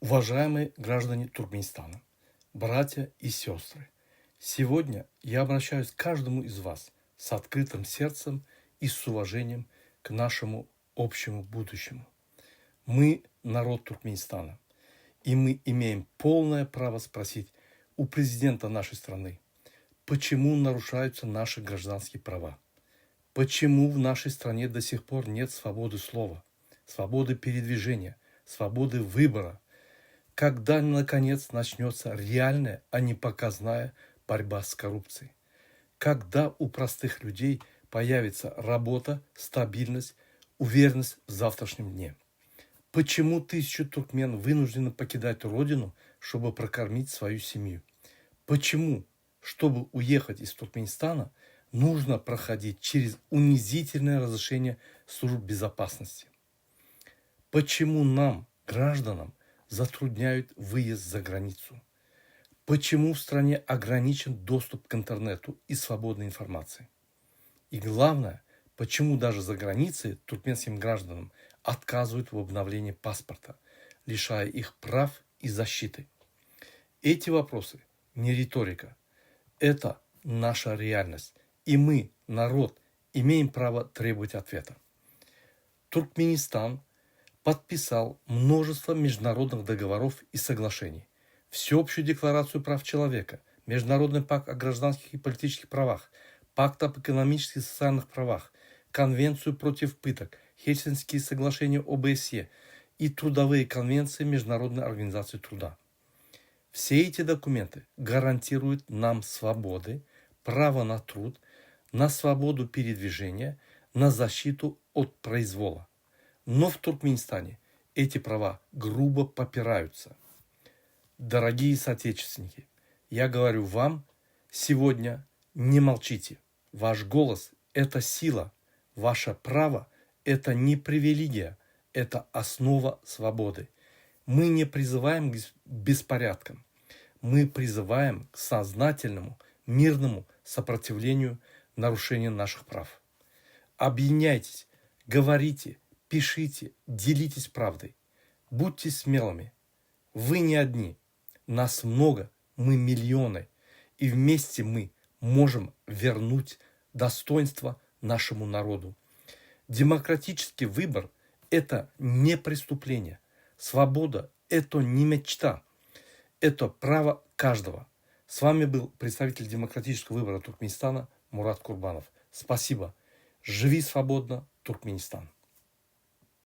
Уважаемые граждане Туркменистана, братья и сестры, сегодня я обращаюсь к каждому из вас с открытым сердцем и с уважением к нашему общему будущему. Мы народ Туркменистана, и мы имеем полное право спросить у президента нашей страны, почему нарушаются наши гражданские права, почему в нашей стране до сих пор нет свободы слова, свободы передвижения, свободы выбора. Когда, наконец, начнется реальная, а не показная борьба с коррупцией? Когда у простых людей появится работа, стабильность, уверенность в завтрашнем дне? Почему тысячи туркмен вынуждены покидать родину, чтобы прокормить свою семью? Почему, чтобы уехать из Туркменистана, нужно проходить через унизительное разрешение служб безопасности? Почему нам, гражданам, затрудняют выезд за границу? Почему в стране ограничен доступ к интернету и свободной информации? И главное, почему даже за границей туркменским гражданам отказывают в обновлении паспорта, лишая их прав и защиты? Эти вопросы не риторика. Это наша реальность. И мы, народ, имеем право требовать ответа. Туркменистан подписал множество международных договоров и соглашений, Всеобщую декларацию прав человека, Международный пакт о гражданских и политических правах, Пакт об экономических и социальных правах, Конвенцию против пыток, Хельсинские соглашения ОБСЕ и трудовые конвенции Международной организации труда. Все эти документы гарантируют нам свободы, право на труд, на свободу передвижения, на защиту от произвола. Но в Туркменистане эти права грубо попираются. Дорогие соотечественники, я говорю вам сегодня: не молчите. Ваш голос – это сила. Ваше право – это не привилегия, это основа свободы. Мы не призываем к беспорядкам. Мы призываем к сознательному, мирному сопротивлению нарушению наших прав. Объединяйтесь, говорите, пишите, делитесь правдой. Будьте смелыми. Вы не одни. Нас много, мы миллионы. И вместе мы можем вернуть достоинство нашему народу. Демократический выбор – это не преступление. Свобода – это не мечта. Это право каждого. С вами был представитель демократического выбора Туркменистана Мурат Курбанов. Спасибо. Живи свободно, Туркменистан.